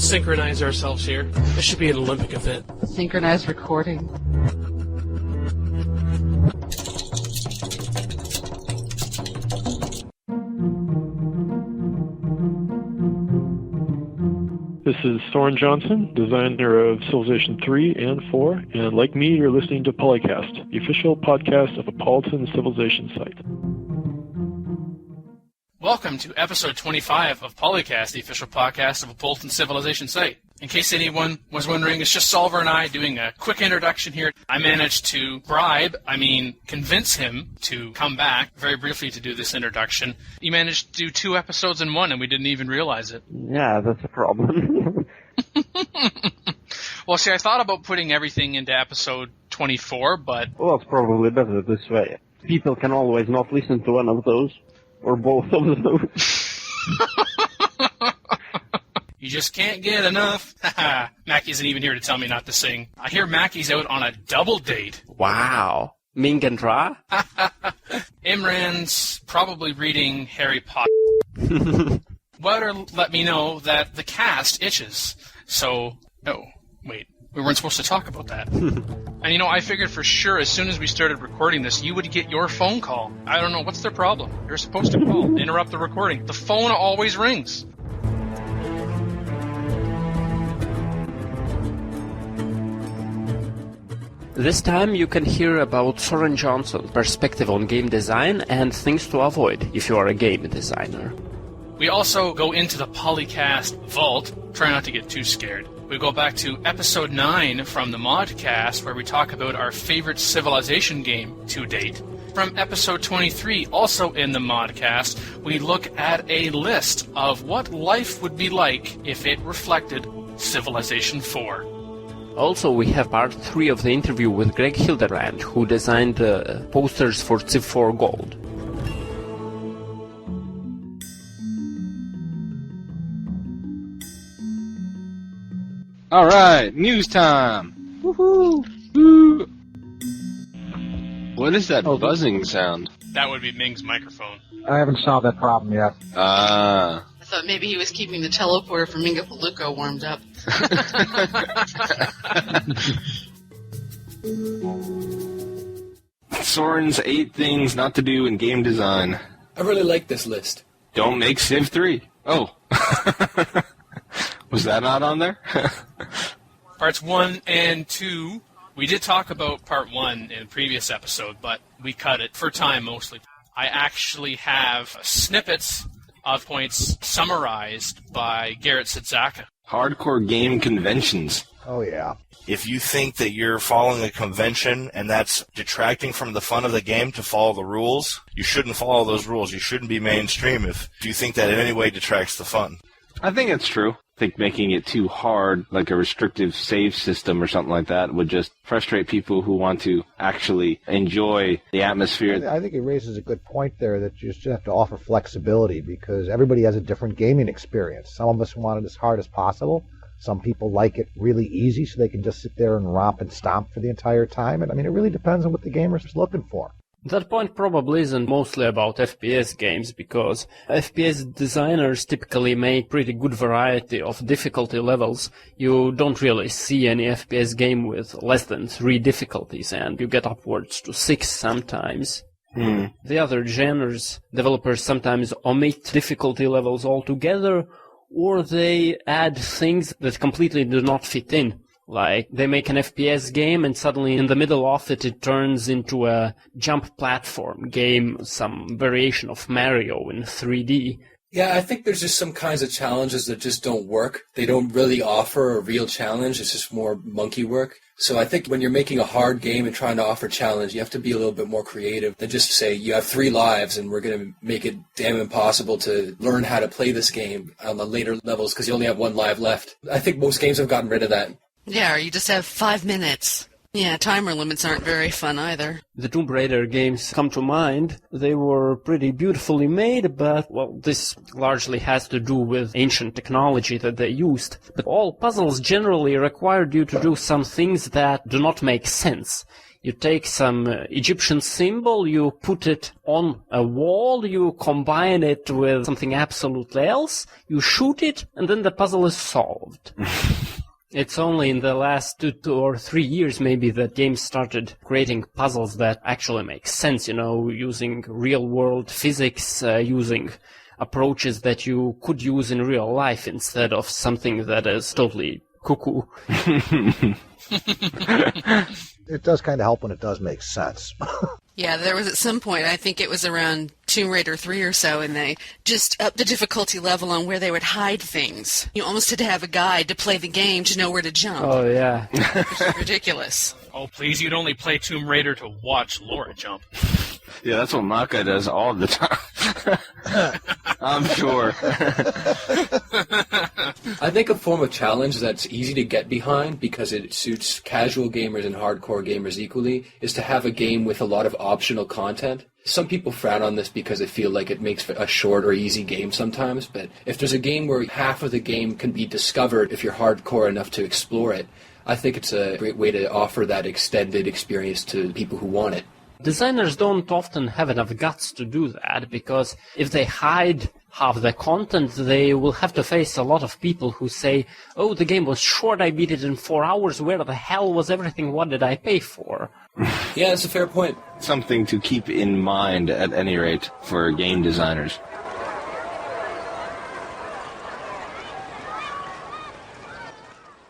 synchronize ourselves here. This should be an Olympic event. Synchronized recording. This is Soren Johnson, designer of Civilization 3 and 4, and like me, you're listening to PolyCast, the official podcast of a Politan Civilization site. Welcome to episode 25 of PolyCast, the official podcast of a Politan Civilization site. In case anyone was wondering, it's just Solver and I doing a quick introduction here. I managed to convince him to come back very briefly to do this introduction. You managed to do 2 episodes in one, and we didn't even realize it. Yeah, that's a problem. Well, see, I thought about putting everything into episode 24, but... Well, it's probably better this way. People can always not listen to one of those, or both of those. You just can't get enough. Mackie isn't even here to tell me not to sing. I hear Mackie's out on a double date. Wow. Ming and Ra? Imran's probably reading Harry Potter. Weather let me know that the cast itches. So, no, wait, we weren't supposed to talk about that. And I figured for sure as soon as we started recording this, you would get your phone call. I don't know, what's their problem? You're supposed to call, interrupt the recording. The phone always rings. This time you can hear about Soren Johnson's perspective on game design and things to avoid if you are a game designer. We also go into the PolyCast vault. Try not to get too scared. We go back to episode 9 from the Modcast, where we talk about our favorite Civilization game to date. From episode 23, also in the Modcast, we look at a list of what life would be like if it reflected Civilization 4. Also, we have part 3 of the interview with Greg Hildebrandt, who designed posters for Civ 4 Gold. Alright, news time! Woohoo! Woo! What is that buzzing sound? That would be Ming's microphone. I haven't solved that problem yet. Ah. I thought maybe he was keeping the teleporter for Makaluha warmed up. Soren's 8 things not to do in game design. I really like this list. Don't make Civ 3. Oh. Was that not on there? Parts 1 and 2. We did talk about part 1 in a previous episode, but we cut it for time mostly. I actually have snippets of points summarized by Garrett Sidzaka. Hardcore game conventions. Oh, yeah. If you think that you're following a convention and that's detracting from the fun of the game to follow the rules, you shouldn't follow those rules. You shouldn't be mainstream if you think that in any way detracts the fun. I think it's true. I think making it too hard, like a restrictive save system or something like that, would just frustrate people who want to actually enjoy the atmosphere. I think he raises a good point there that you just have to offer flexibility because everybody has a different gaming experience. Some of us want it as hard as possible. Some people like it really easy so they can just sit there and romp and stomp for the entire time. And it really depends on what the gamer's looking for. That point probably isn't mostly about FPS games, because FPS designers typically make pretty good variety of difficulty levels. You don't really see any FPS game with less than 3 difficulties, and you get upwards to 6 sometimes. The other genres, developers sometimes omit difficulty levels altogether, or they add things that completely do not fit in. Like, they make an FPS game and suddenly in the middle of it, it turns into a jump platform game, some variation of Mario in 3D. Yeah, I think there's just some kinds of challenges that just don't work. They don't really offer a real challenge. It's just more monkey work. So I think when you're making a hard game and trying to offer challenge, you have to be a little bit more creative than just say you have 3 lives and we're going to make it damn impossible to learn how to play this game on the later levels because you only have 1 life left. I think most games have gotten rid of that. Yeah, or you just have 5 minutes. Yeah, timer limits aren't very fun either. The Tomb Raider games come to mind. They were pretty beautifully made, but, well, this largely has to do with ancient technology that they used. But all puzzles generally required you to do some things that do not make sense. You take some Egyptian symbol, you put it on a wall, you combine it with something absolutely else, you shoot it, and then the puzzle is solved. It's only in the last 2 or 3 years maybe that games started creating puzzles that actually make sense, using real-world physics, using approaches that you could use in real life instead of something that is totally cuckoo. It does kind of help when it does make sense. Yeah, there was at some point, I think it was around Tomb Raider 3 or so, and they just upped the difficulty level on where they would hide things. You almost had to have a guide to play the game to know where to jump. Oh, yeah. Which is ridiculous. Oh, please, you'd only play Tomb Raider to watch Laura jump. Yeah, that's what Maka does all the time. I'm sure. I think a form of challenge that's easy to get behind because it suits casual gamers and hardcore gamers equally is to have a game with a lot of optional content. Some people frown on this because they feel like it makes a short or easy game sometimes, but if there's a game where half of the game can be discovered if you're hardcore enough to explore it, I think it's a great way to offer that extended experience to people who want it. Designers don't often have enough guts to do that, because if they hide half the content, they will have to face a lot of people who say, oh, the game was short, I beat it in 4 hours, where the hell was everything, what did I pay for? Yeah, that's a fair point. Something to keep in mind, at any rate, for game designers.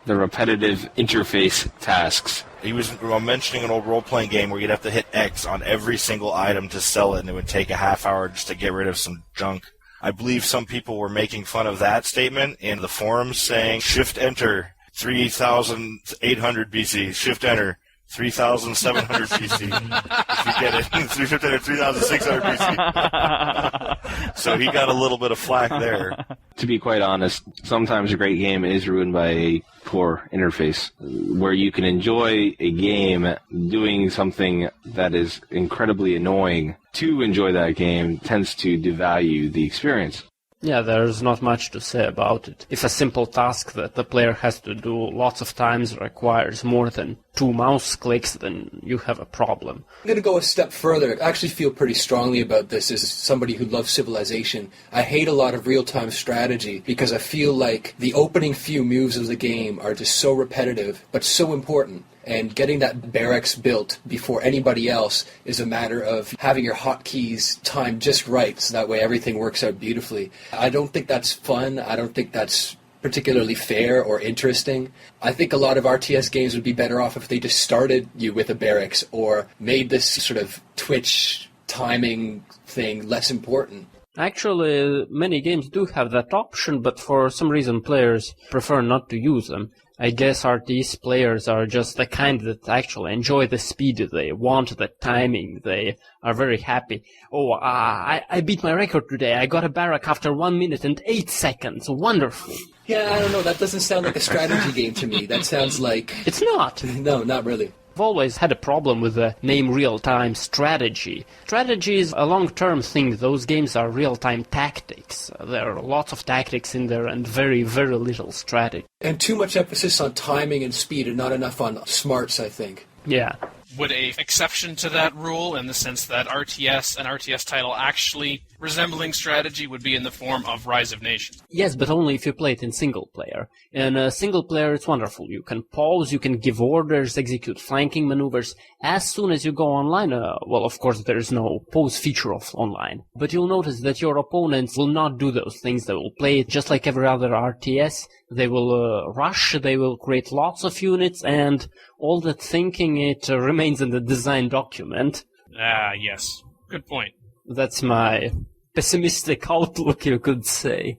The repetitive interface tasks. He was mentioning an old role-playing game where you'd have to hit X on every single item to sell it, and it would take a half hour just to get rid of some junk. I believe some people were making fun of that statement in the forums, saying, Shift-Enter, 3,800 BC, Shift-Enter, 3,700 BC. If you get it, Shift-Enter, 3,600 BC. So he got a little bit of flack there. To be quite honest, sometimes a great game is ruined by a poor interface, where you can enjoy a game doing something that is incredibly annoying. To enjoy that game tends to devalue the experience. Yeah, there's not much to say about it. If a simple task that the player has to do lots of times requires more than 2 mouse clicks, then you have a problem. I'm going to go a step further. I actually feel pretty strongly about this as somebody who loves Civilization. I hate a lot of real-time strategy because I feel like the opening few moves of the game are just so repetitive, but so important. And getting that barracks built before anybody else is a matter of having your hotkeys timed just right, so that way everything works out beautifully. I don't think that's fun. I don't think that's particularly fair or interesting. I think a lot of RTS games would be better off if they just started you with a barracks or made this sort of twitch timing thing less important. Actually, many games do have that option, but for some reason players prefer not to use them. I guess RTS players are just the kind that actually enjoy the speed, they want the timing, they are very happy. Oh, I beat my record today, I got a barrack after 1 minute and 8 seconds, wonderful. Yeah, I don't know, that doesn't sound like a strategy game to me, that sounds like... It's not. No, not really. I've always had a problem with the name real-time strategy. Strategy is a long-term thing. Those games are real-time tactics. There are lots of tactics in there and very, very little strategy. And too much emphasis on timing and speed and not enough on smarts, I think. Yeah. Would a exception to that rule, in the sense that an RTS title actually resembling strategy, would be in the form of Rise of Nations? Yes, but only if you play it in single player. In single player, it's wonderful. You can pause, you can give orders, execute flanking maneuvers. As soon as you go online, well, of course, there is no pause feature of online. But you'll notice that your opponents will not do those things. They will play it just like every other RTS. They will rush, they will create lots of units, and all that thinking, it remains in the design document. Yes. Good point. That's my pessimistic outlook, you could say.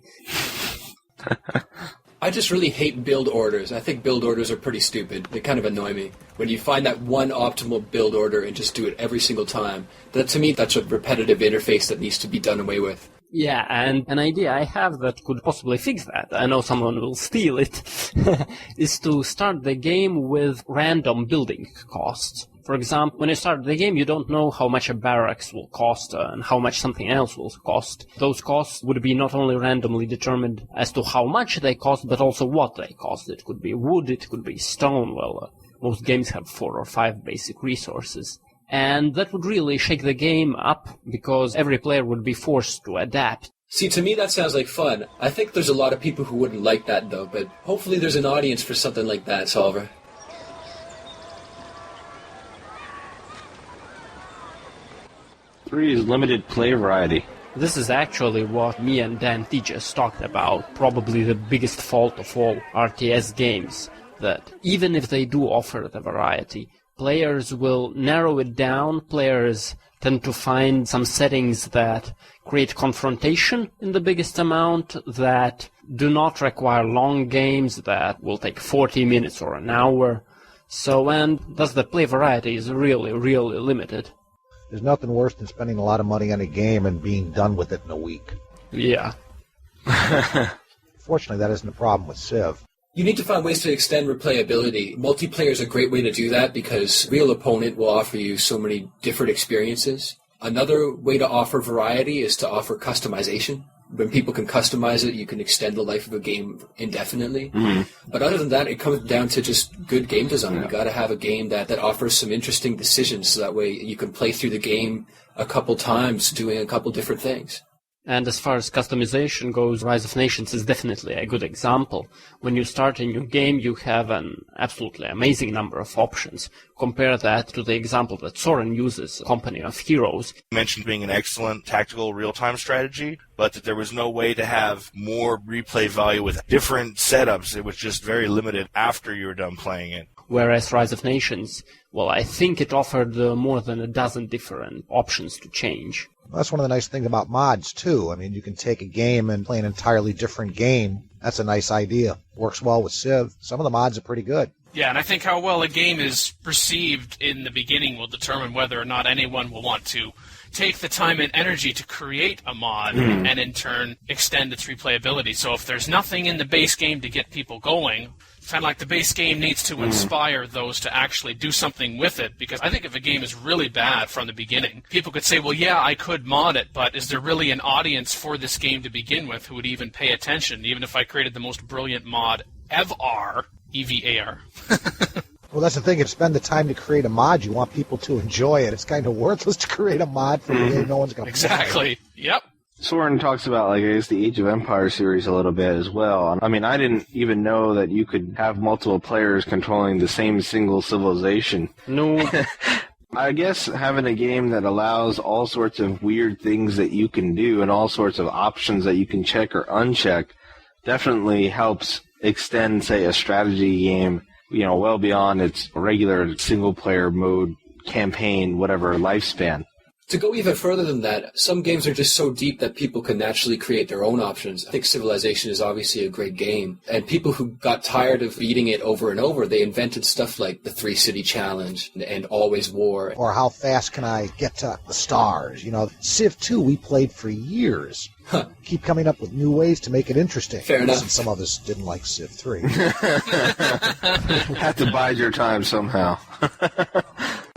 I just really hate build orders. I think build orders are pretty stupid. They kind of annoy me. When you find that one optimal build order and just do it every single time, that to me, that's a repetitive interface that needs to be done away with. Yeah, and an idea I have that could possibly fix that, I know someone will steal it, is to start the game with random building costs. For example, when you start the game, you don't know how much a barracks will cost and how much something else will cost. Those costs would be not only randomly determined as to how much they cost, but also what they cost. It could be wood, it could be stone. Well, Most games have 4 or 5 basic resources. And that would really shake the game up, because every player would be forced to adapt. See, to me that sounds like fun. I think there's a lot of people who wouldn't like that, though, but hopefully there's an audience for something like that, Solver. Three is limited play variety. This is actually what me and DanT just talked about, probably the biggest fault of all RTS games, that even if they do offer the variety, players will narrow it down. Players tend to find some settings that create confrontation in the biggest amount, that do not require long games, that will take 40 minutes or an hour. So, and thus the play variety is really, really limited. There's nothing worse than spending a lot of money on a game and being done with it in a week. Yeah. Fortunately, that isn't a problem with Civ. You need to find ways to extend replayability. Multiplayer is a great way to do that because Real Opponent will offer you so many different experiences. Another way to offer variety is to offer customization. When people can customize it, you can extend the life of a game indefinitely. Mm-hmm. But other than that, it comes down to just good game design. Yeah. You got to have a game that offers some interesting decisions, so that way you can play through the game a couple times doing a couple different things. And as far as customization goes, Rise of Nations is definitely a good example. When you start a new game, you have an absolutely amazing number of options. Compare that to the example that Soren uses, Company of Heroes. You mentioned being an excellent tactical real-time strategy, but that there was no way to have more replay value with different setups. It was just very limited after you were done playing it. Whereas Rise of Nations, well, I think it offered more than a dozen different options to change. Well, that's one of the nice things about mods, too. I mean, you can take a game and play an entirely different game. That's a nice idea. Works well with Civ. Some of the mods are pretty good. Yeah, and I think how well a game is perceived in the beginning will determine whether or not anyone will want to take the time and energy to create a mod and in turn extend its replayability. So if there's nothing in the base game to get people going, it's kind of like the base game needs to inspire those to actually do something with it, because I think if a game is really bad from the beginning, people could say, well, yeah, I could mod it, but is there really an audience for this game to begin with who would even pay attention, even if I created the most brilliant mod ever, EVAR? Well, that's the thing. If you spend the time to create a mod, you want people to enjoy it. It's kind of worthless to create a mod for a game no one's going to play. Exactly. Yep. Soren talks about, I guess, the Age of Empires series a little bit as well. I mean, I didn't even know that you could have multiple players controlling the same single civilization. No. I guess having a game that allows all sorts of weird things that you can do and all sorts of options that you can check or uncheck definitely helps extend, say, a strategy game, well beyond its regular single-player mode, campaign, whatever, lifespan. To go even further than that, some games are just so deep that people can naturally create their own options. I think Civilization is obviously a great game. And people who got tired of beating it over and over, they invented stuff like the 3-City Challenge and Always War. Or how fast can I get to the stars? Civ 2 we played for years. Keep coming up with new ways to make it interesting. Fair enough. Since some of us didn't like Civ 3. Have to bide your time somehow.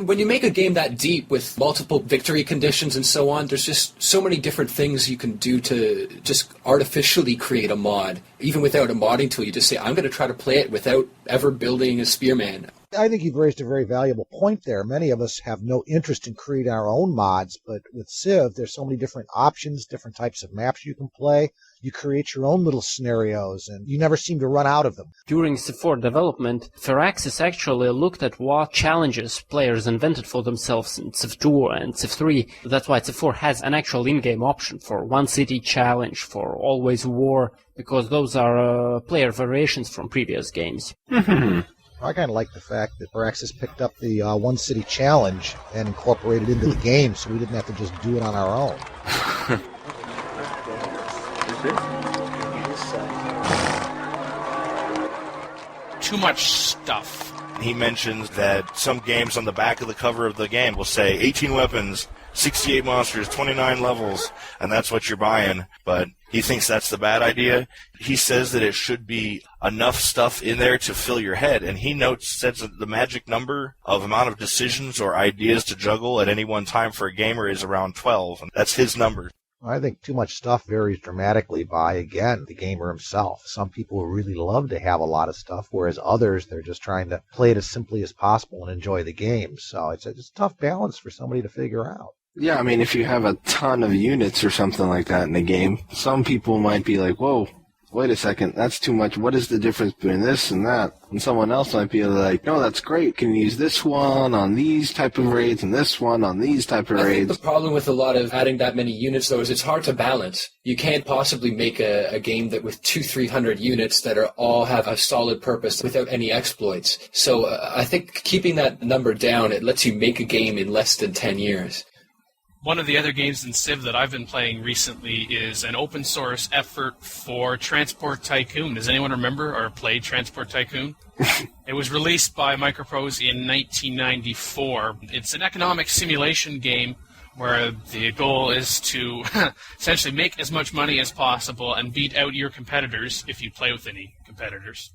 When you make a game that deep with multiple victory conditions and so on, there's just so many different things you can do to just artificially create a mod. Even without a modding tool, you just say, I'm going to try to play it without ever building a spearman. I think you've raised a very valuable point there. Many of us have no interest in creating our own mods, but with Civ, there's so many different options, different types of maps you can play. You create your own little scenarios, and you never seem to run out of them. During Civ 4 development, Firaxis actually looked at what challenges players invented for themselves in Civ 2 and Civ 3. That's why Civ 4 has an actual in-game option for One City Challenge, for Always War, because those are player variations from previous games. I kind of like the fact that Firaxis picked up the One City Challenge and incorporated it into the game, so we didn't have to just do it on our own. Too much stuff. He mentions that some games on the back of the cover of the game will say 18 weapons, 68 monsters, 29 levels, and that's what you're buying. But he thinks that's the bad idea. He says that it should be enough stuff in there to fill your head, and he says that the magic number of amount of decisions or ideas to juggle at any one time for a gamer is around 12, and that's his number. I think too much stuff varies dramatically by, again, the gamer himself. Some people really love to have a lot of stuff, whereas others, they're just trying to play it as simply as possible and enjoy the game. So it's a tough balance for somebody to figure out. Yeah, I mean, if you have a ton of units or something like that in the game, some people might be like, whoa, wait a second, that's too much. What is the difference between this and that? And someone else might be like, no, that's great. Can you use this one on these type of raids and this one on these type of I raids? think the problem with a lot of adding that many units, though, is it's hard to balance. You can't possibly make a game that with 200-300 units that are all have a solid purpose without any exploits. So I think keeping that number down, it lets you make a game in less than 10 years. One of the other games in Civ that I've been playing recently is an open source effort for Transport Tycoon. Does anyone remember or play Transport Tycoon? It was released by Microprose in 1994. It's an economic simulation game where the goal is to essentially make as much money as possible and beat out your competitors, if you play with any competitors.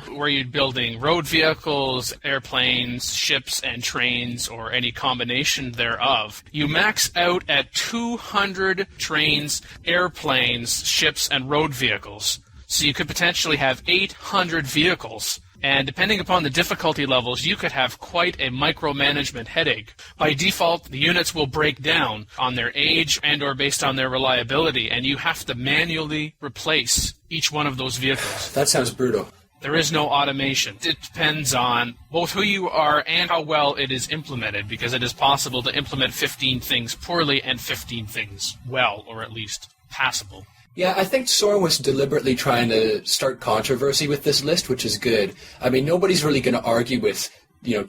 Where you're building road vehicles, airplanes, ships, and trains, or any combination thereof. You max out at 200 trains, airplanes, ships, and road vehicles. So you could potentially have 800 vehicles. And depending upon the difficulty levels, you could have quite a micromanagement headache. By default, the units will break down on their age and or based on their reliability, and you have to manually replace each one of those vehicles. That sounds brutal. There is no automation. It depends on both who you are and how well it is implemented, because it is possible to implement 15 things poorly and 15 things well, or at least passable. Yeah, I think Soren was deliberately trying to start controversy with this list, which is good. I mean, nobody's really going to argue with,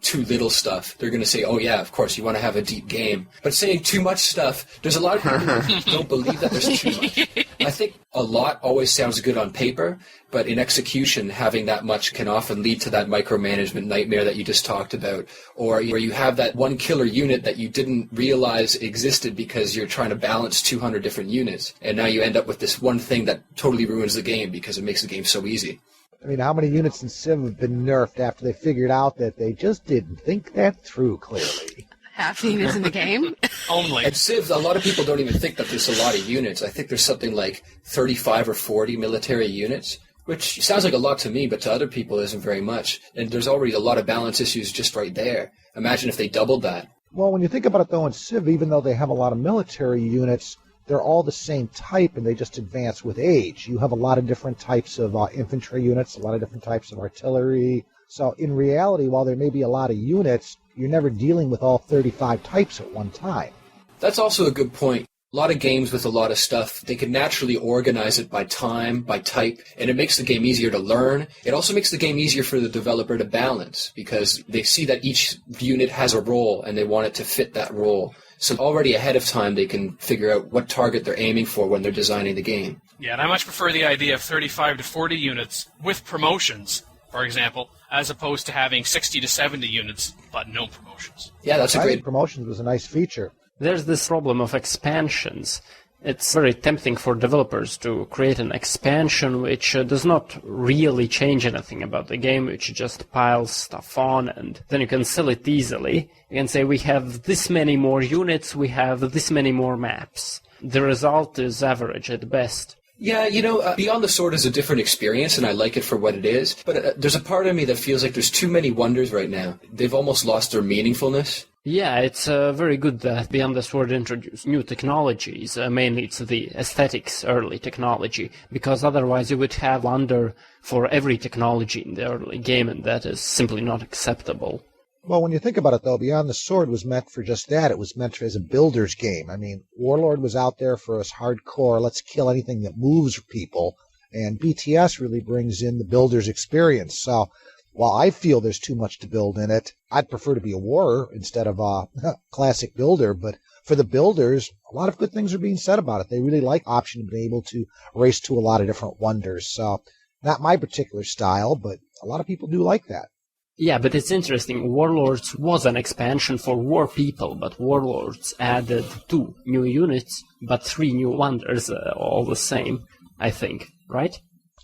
too little stuff. They're going to say, oh yeah, of course, you want to have a deep game. But saying too much stuff, there's a lot of people who don't believe that there's too much. I think a lot always sounds good on paper, but in execution, having that much can often lead to that micromanagement nightmare that you just talked about, or where you have that one killer unit that you didn't realize existed because you're trying to balance 200 different units, and now you end up with this one thing that totally ruins the game because it makes the game so easy. I mean, how many units in Civ have been nerfed after they figured out that they just didn't think that through clearly? Half the units in the game? Only. At Civ, a lot of people don't even think that there's a lot of units. I think there's something like 35 or 40 military units, which sounds like a lot to me, but to other people isn't very much. And there's already a lot of balance issues just right there. Imagine if they doubled that. Well, when you think about it, though, in Civ, even though they have a lot of military units, they're all the same type, and they just advance with age. You have a lot of different types of infantry units, a lot of different types of artillery. So in reality, while there may be a lot of units, you're never dealing with all 35 types at one time. That's also a good point. A lot of games with a lot of stuff, they can naturally organize it by time, by type, and it makes the game easier to learn. It also makes the game easier for the developer to balance, because they see that each unit has a role, and they want it to fit that role. So already ahead of time, they can figure out what target they're aiming for when they're designing the game. Yeah, and I much prefer the idea of 35 to 40 units with promotions, for example, as opposed to having 60 to 70 units, but no promotions. Yeah, that's a I great... think promotions was a nice feature. There's this problem of expansions. It's very tempting for developers to create an expansion which does not really change anything about the game, which just piles stuff on, and then you can sell it easily. You can say, we have this many more units, we have this many more maps. The result is average at best. Yeah, Beyond the Sword is a different experience, and I like it for what it is, but there's a part of me that feels like there's too many wonders right now. They've almost lost their meaningfulness. Yeah, it's very good that Beyond the Sword introduced new technologies. Mainly it's the aesthetics early technology, because otherwise you would have wonder for every technology in the early game, and that is simply not acceptable. Well, when you think about it, though, Beyond the Sword was meant for just that. It was meant as a builder's game. I mean, Warlord was out there for us hardcore, let's kill anything that moves people, and BTS really brings in the builder's experience. So while I feel there's too much to build in it, I'd prefer to be a warrior instead of a classic builder. But for the builders, a lot of good things are being said about it. They really like the option of being able to race to a lot of different wonders. So not my particular style, but a lot of people do like that. Yeah, but it's interesting. Warlords was an expansion for war people, but Warlords added 2 new units, but 3 new wonders, all the same, I think, right?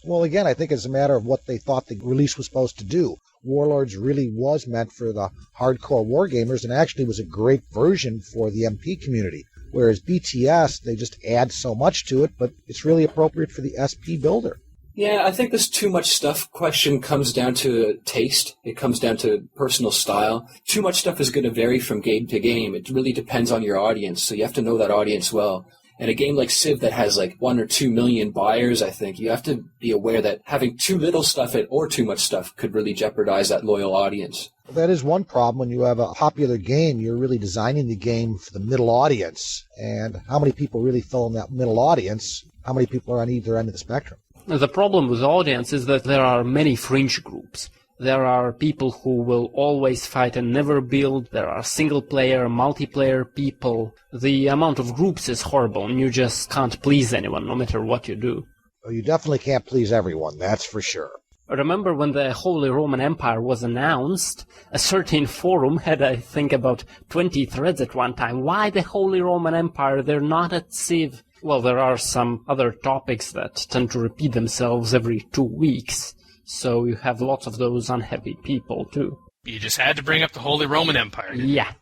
Well, again, I think it's a matter of what they thought the release was supposed to do. Warlords really was meant for the hardcore wargamers and actually was a great version for the MP community. Whereas BTS, they just add so much to it, but it's really appropriate for the SP builder. Yeah, I think this too much stuff question comes down to taste. It comes down to personal style. Too much stuff is going to vary from game to game. It really depends on your audience, so you have to know that audience well. And a game like Civ that has like 1 or 2 million buyers, I think, you have to be aware that having too little stuff or too much stuff could really jeopardize that loyal audience. Well, that is one problem. When you have a popular game, you're really designing the game for the middle audience. And how many people really fill in that middle audience? How many people are on either end of the spectrum? The problem with audience is that there are many fringe groups. There are people who will always fight and never build. There are single-player, multiplayer people. The amount of groups is horrible, and you just can't please anyone, no matter what you do. Well, you definitely can't please everyone, that's for sure. Remember when the Holy Roman Empire was announced? A certain forum had, I think, about 20 threads at one time. Why the Holy Roman Empire? They're not at Civ. Well, there are some other topics that tend to repeat themselves every 2 weeks. So you have lots of those unhappy people, too. You just had to bring up the Holy Roman Empire. Yeah.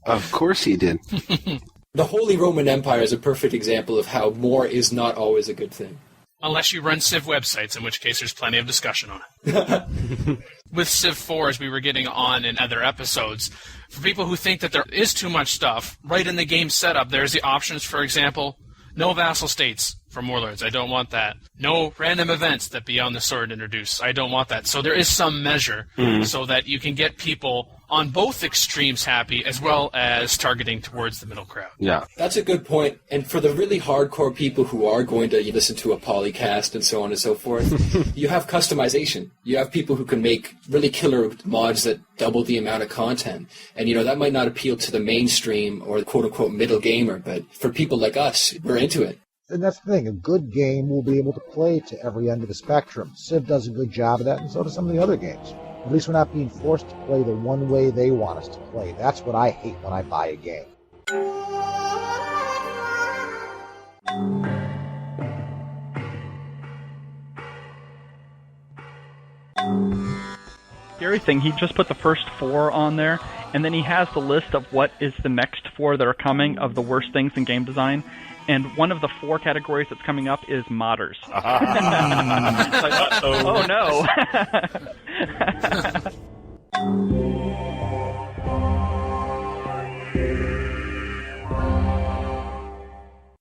Of course he did. The Holy Roman Empire is a perfect example of how more is not always a good thing. Unless you run Civ websites, in which case there's plenty of discussion on it. With Civ 4, as we were getting on in other episodes, for people who think that there is too much stuff, right in the game setup, there's the options, for example, no vassal states from Warlords. I don't want that. No random events that Beyond the Sword introduce. I don't want that. So there is some measure so that you can get people on both extremes happy as well as targeting towards the middle crowd. Yeah. That's a good point. And for the really hardcore people who are going to listen to a PolyCast and so on and so forth, you have customization. You have people who can make really killer mods that double the amount of content. And, that might not appeal to the mainstream or the quote-unquote middle gamer, but for people like us, we're into it. And that's the thing. A good game will be able to play to every end of the spectrum. Civ does a good job of that, and so do some of the other games. At least we're not being forced to play the one way they want us to play. That's what I hate when I buy a game. Scary thing, he just put the first 4 on there, and then he has the list of what is the next 4 that are coming of the worst things in game design. And one of the 4 categories that's coming up is modders. Like, oh no.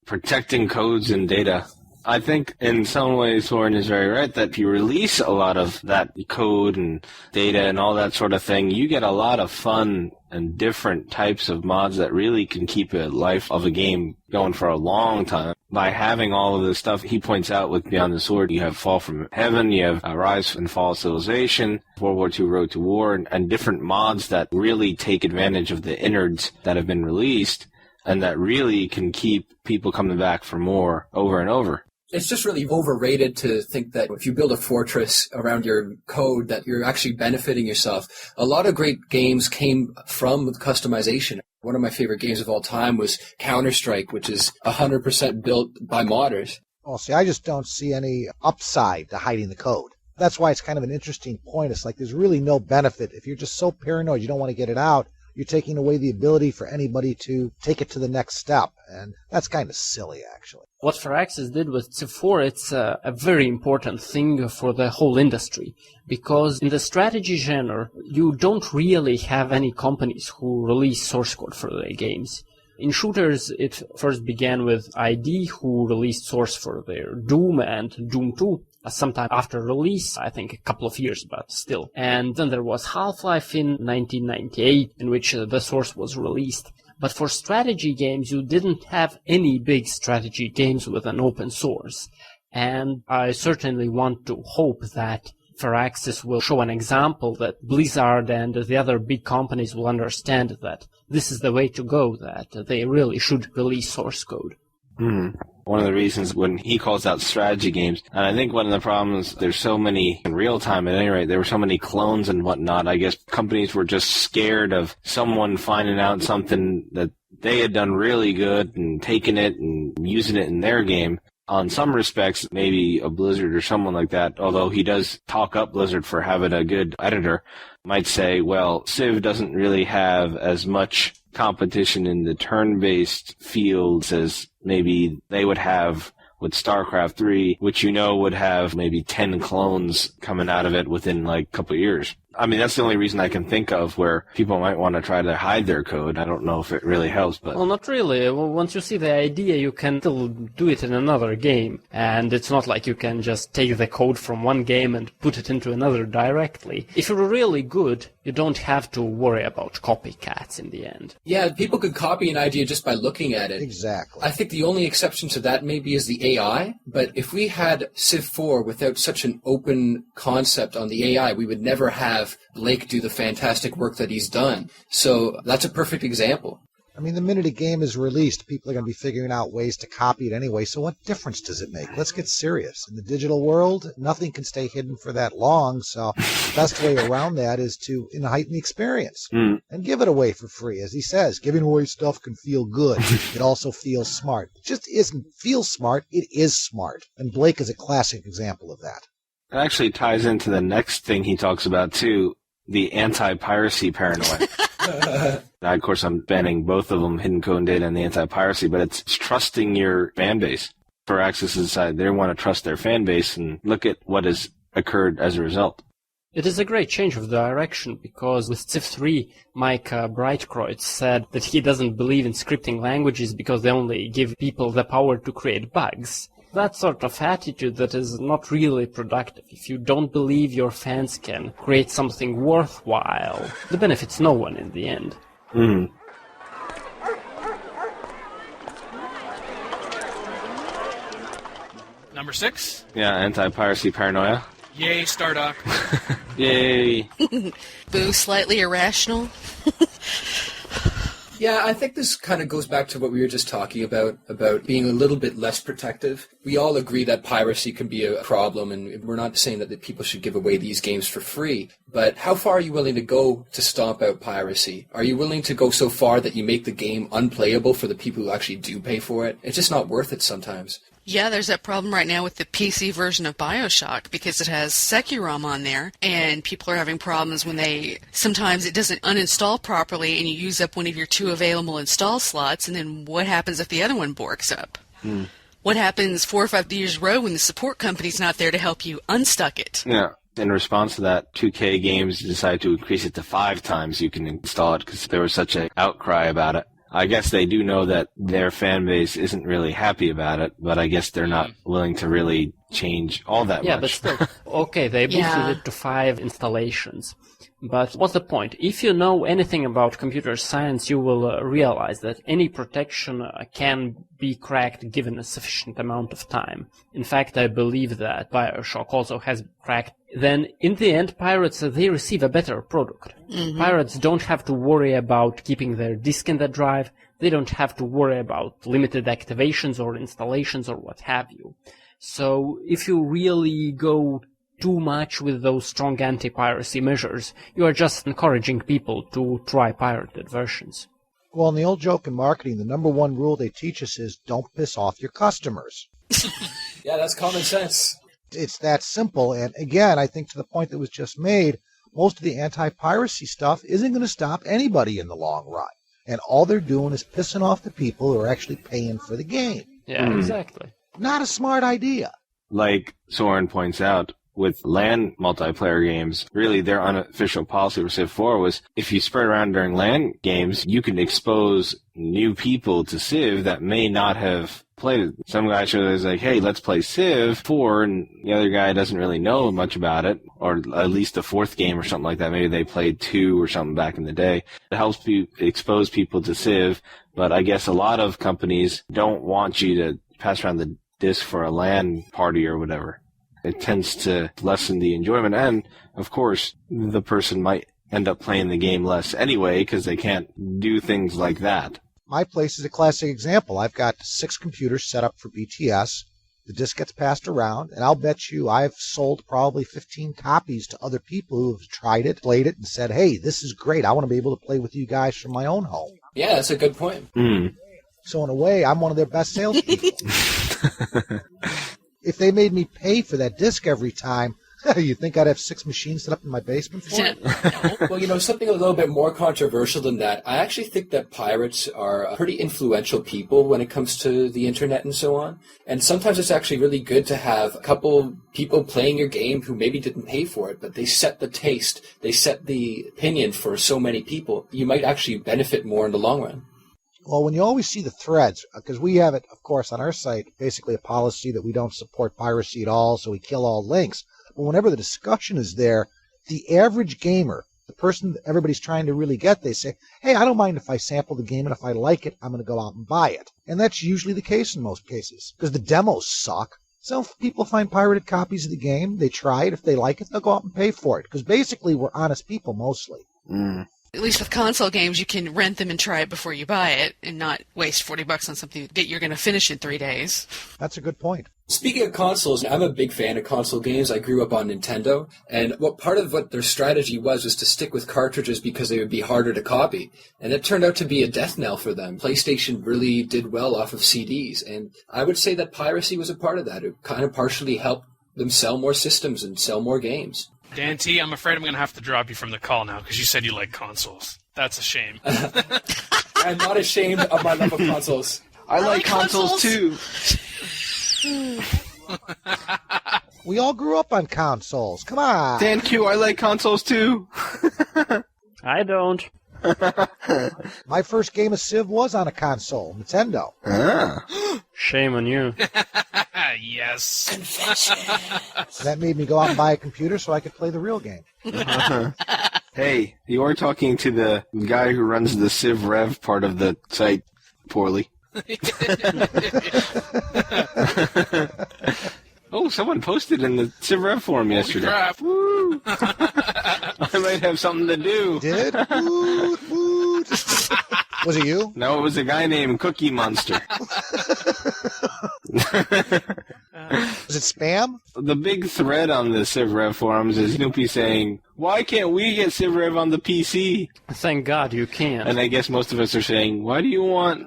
Protecting codes and data. I think in some ways Soren is very right that if you release a lot of that code and data and all that sort of thing, you get a lot of fun and different types of mods that really can keep a life of a game going for a long time. By having all of this stuff, he points out with Beyond the Sword, you have Fall from Heaven, you have Rise and Fall of Civilization, World War II Road to War, and different mods that really take advantage of the innards that have been released and that really can keep people coming back for more over and over. It's just really overrated to think that if you build a fortress around your code that you're actually benefiting yourself. A lot of great games came from customization. One of my favorite games of all time was Counter-Strike, which is 100% built by modders. Well, see, I just don't see any upside to hiding the code. That's why it's kind of an interesting point. It's like there's really no benefit. If you're just so paranoid you don't want to get it out, you're taking away the ability for anybody to take it to the next step. And that's kind of silly, actually. What Firaxis did with Civ 4, it's a very important thing for the whole industry. Because in the strategy genre, you don't really have any companies who release source code for their games. In shooters, it first began with ID, who released source for their Doom and Doom 2. Sometime after release, I think a couple of years, but still. And then there was Half-Life in 1998, in which the source was released. But for strategy games, you didn't have any big strategy games with an open source. And I certainly want to hope that Firaxis will show an example that Blizzard and the other big companies will understand that this is the way to go, that they really should release source code. One of the reasons when he calls out strategy games, and I think one of the problems, there's so many, in real time at any rate, there were so many clones and whatnot. I guess companies were just scared of someone finding out something that they had done really good and taking it and using it in their game. on some respects, maybe a Blizzard or someone like that, although he does talk up Blizzard for having a good editor, might say, well, Civ doesn't really have as much competition in the turn-based fields as maybe they would have with StarCraft 3, which would have maybe 10 clones coming out of it within like a couple of years. I mean, that's the only reason I can think of where people might want to try to hide their code. I don't know if it really helps, but... Well, not really. Well, once you see the idea, you can still do it in another game. And it's not like you can just take the code from one game and put it into another directly. If you're really good, you don't have to worry about copycats in the end. Yeah, people could copy an idea just by looking at it. Exactly. I think the only exception to that maybe is the AI, but if we had Civ 4 without such an open concept on the AI, we would never have Blake do the fantastic work that he's done. So that's a perfect example. I mean, the minute a game is released, people are going to be figuring out ways to copy it anyway, so what difference does it make? Let's get serious. In the digital world, nothing can stay hidden for that long, so the best way around that is to heighten the experience and give it away for free. As he says, giving away stuff can feel good. It also feels smart. It just isn't feel smart, it is smart. And Blake is a classic example of that. It actually ties into the next thing he talks about, too, the anti-piracy paranoia. Now, of course, I'm banning both of them, hidden code and data and the anti-piracy, but it's trusting your fan base. For Axis to decide they want to trust their fan base, and look at what has occurred as a result. It is a great change of direction, because with Civ 3, Mike Breitkreutz said that he doesn't believe in scripting languages because they only give people the power to create bugs. That sort of attitude that is not really productive. If you don't believe your fans can create something worthwhile, it benefits no one in the end. Number 6? Yeah, anti-piracy paranoia. Yay, Stardock. Yay. Boo, slightly irrational. Yeah, I think this kind of goes back to what we were just talking about being a little bit less protective. We all agree that piracy can be a problem, and we're not saying that people should give away these games for free. But how far are you willing to go to stomp out piracy? Are you willing to go so far that you make the game unplayable for the people who actually do pay for it? It's just not worth it sometimes. Yeah, there's that problem right now with the PC version of BioShock because it has Securom on there, and people are having problems when sometimes it doesn't uninstall properly and you use up one of your 2 available install slots, and then what happens if the other one borks up? What happens 4 or 5 years in a row when the support company's not there to help you unstuck it? Yeah. In response to that, 2K Games decided to increase it to 5 times you can install it because there was such an outcry about it. I guess they do know that their fan base isn't really happy about it, but I guess they're not willing to really change all that much. Yeah, but still, okay, they boosted it to 5 installations. But what's the point? If you know anything about computer science, you will realize that any protection can be cracked given a sufficient amount of time. In fact, I believe that BioShock also has cracked. Then, in the end, pirates, they receive a better product. Pirates don't have to worry about keeping their disk in the drive. They don't have to worry about limited activations or installations or what have you. So, if you really go too much with those strong anti-piracy measures, you are just encouraging people to try pirated versions. Well, in the old joke in marketing, the number 1 rule they teach us is don't piss off your customers. Yeah, that's common sense. It's that simple, and again, I think to the point that was just made, most of the anti-piracy stuff isn't going to stop anybody in the long run. And all they're doing is pissing off the people who are actually paying for the game. Yeah, exactly. Not a smart idea. Like Soren points out, with LAN multiplayer games, really their unofficial policy for Civ 4 was if you spread around during LAN games, you can expose new people to Civ that may not have played it. Some guy shows like, hey, let's play Civ 4, and the other guy doesn't really know much about it, or at least the 4th game or something like that. Maybe they played 2 or something back in the day. It helps expose people to Civ, but I guess a lot of companies don't want you to pass around the disc for a LAN party or whatever. It tends to lessen the enjoyment, and, of course, the person might end up playing the game less anyway because they can't do things like that. My place is a classic example. I've got 6 computers set up for BTS. The disc gets passed around, and I'll bet you I've sold probably 15 copies to other people who have tried it, played it, and said, hey, this is great. I want to be able to play with you guys from my own home. Yeah, that's a good point. So in a way, I'm one of their best salespeople. If they made me pay for that disc every time, you think I'd have 6 machines set up in my basement for it? Well, something a little bit more controversial than that. I actually think that pirates are pretty influential people when it comes to the internet and so on. And sometimes it's actually really good to have a couple people playing your game who maybe didn't pay for it, but they set the taste, they set the opinion for so many people. You might actually benefit more in the long run. Well, when you always see the threads, because we have it, of course, on our site, basically a policy that we don't support piracy at all, so we kill all links. But whenever the discussion is there, the average gamer, the person that everybody's trying to really get, they say, hey, I don't mind if I sample the game, and if I like it, I'm going to go out and buy it. And that's usually the case in most cases, because the demos suck. So if people find pirated copies of the game, they try it. If they like it, they'll go out and pay for it, because basically we're honest people mostly. At least with console games, you can rent them and try it before you buy it and not waste $40 on something that you're going to finish in 3 days. That's a good point. Speaking of consoles, I'm a big fan of console games. I grew up on Nintendo, and part of what their strategy was to stick with cartridges because they would be harder to copy. And it turned out to be a death knell for them. PlayStation really did well off of CDs, and I would say that piracy was a part of that. It kind of partially helped them sell more systems and sell more games. DanT, I'm afraid I'm going to have to drop you from the call now because you said you like consoles. That's a shame. I'm not ashamed of my love of consoles. I like consoles too. We all grew up on consoles. Come on. DanQ, I like consoles too. I don't. My first game of Civ was on a console, Nintendo. Shame on you. Yes. That made me go out and buy a computer so I could play the real game. Hey, you're talking to the guy who runs the Civ Rev part of the site poorly. Oh, someone posted in the Civ Rev forum yesterday. Crap. Woo! I might have something to do. Did? Woot, woot. Was it you? No, it was a guy named Cookie Monster. Was it spam? The big thread on the Civ Rev forums is Snoopy saying, why can't we get Civ Rev on the PC? Thank God you can't. And I guess most of us are saying, why do you want,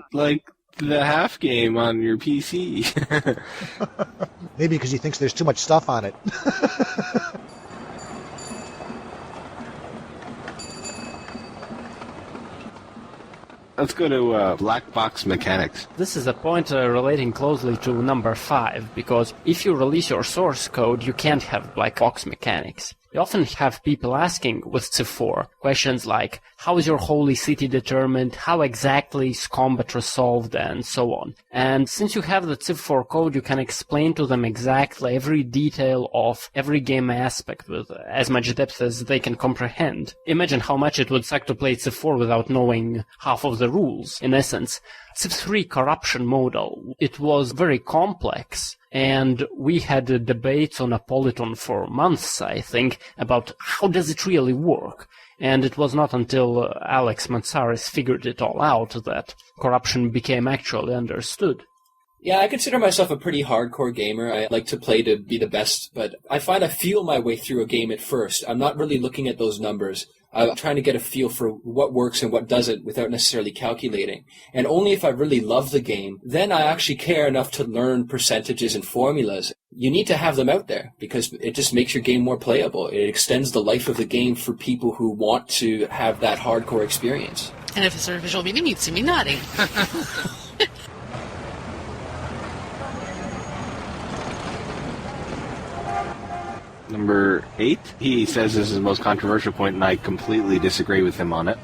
the half game on your PC? Maybe because he thinks there's too much stuff on it. Let's go to black box mechanics. This is a point relating closely to number 5, because if you release your source code, you can't have black box mechanics. You often have people asking with Civ 4 questions like, how is your holy city determined, how exactly is combat resolved, and so on. And since you have the Civ 4 code, you can explain to them exactly every detail of every game aspect with as much depth as they can comprehend. Imagine how much it would suck to play Civ 4 without knowing half of the rules. In essence, Civ 3 corruption model, it was very complex. And we had debates on Apolyton for months, I think, about how does it really work. And it was not until Alex Mansaris figured it all out that corruption became actually understood. Yeah, I consider myself a pretty hardcore gamer. I like to play to be the best, but I find I feel my way through a game at first. I'm not really looking at those numbers. I'm trying to get a feel for what works and what doesn't without necessarily calculating. And only if I really love the game, then I actually care enough to learn percentages and formulas. You need to have them out there because it just makes your game more playable. It extends the life of the game for people who want to have that hardcore experience. And if it's a visual medium, you'd see me nodding. Number 8, he says this is the most controversial point, and I completely disagree with him on it.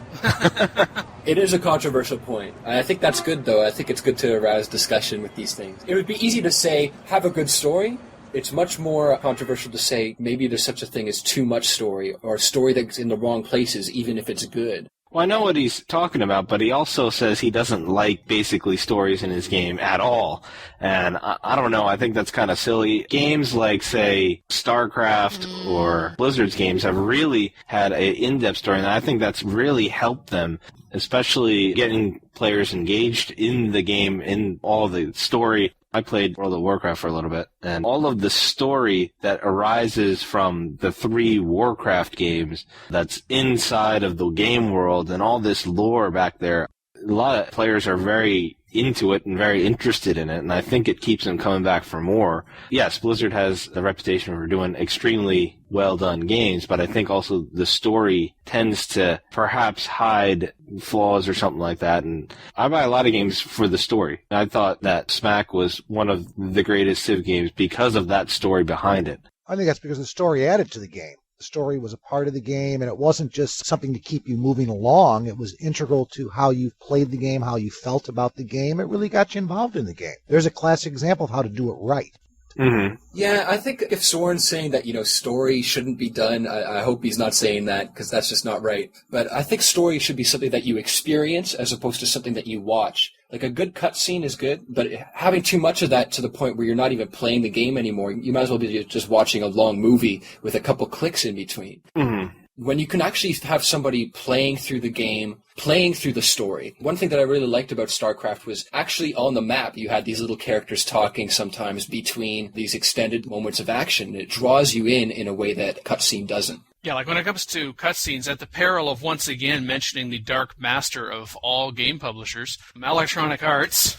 It is a controversial point. I think that's good, though. I think it's good to arouse discussion with these things. It would be easy to say, have a good story. It's much more controversial to say maybe there's such a thing as too much story, or a story that's in the wrong places, even if it's good. Well, I know what he's talking about, but he also says he doesn't like basically stories in his game at all. And I don't know, I think that's kind of silly. Games like, say, StarCraft or Blizzard's games have really had an in-depth story, and I think that's really helped them, especially getting players engaged in the game, in all the story. I played World of Warcraft for a little bit, and all of the story that arises from the 3 Warcraft games that's inside of the game world and all this lore back there, a lot of players are very into it and very interested in it, and I think it keeps them coming back for more. Yes, Blizzard has the reputation for doing extremely well-done games, but I think also the story tends to perhaps hide flaws or something like that, and I buy a lot of games for the story. I thought that Smack was one of the greatest Civ games because of that story behind it. I think that's because the story added to the game. The story was a part of the game, and it wasn't just something to keep you moving along. It was integral to how you played the game, how you felt about the game. It really got you involved in the game. There's a classic example of how to do it right. Mm-hmm. Yeah, I think if Soren's saying that, story shouldn't be done, I hope he's not saying that, because that's just not right. But I think story should be something that you experience as opposed to something that you watch. Like, a good cutscene is good, but having too much of that to the point where you're not even playing the game anymore, you might as well be just watching a long movie with a couple clicks in between. Mm-hmm. When you can actually have somebody playing through the game, playing through the story. One thing that I really liked about StarCraft was actually on the map, you had these little characters talking sometimes between these extended moments of action. It draws you in a way that cutscene doesn't. Yeah, like when it comes to cutscenes, at the peril of once again mentioning the dark master of all game publishers, Electronic Arts.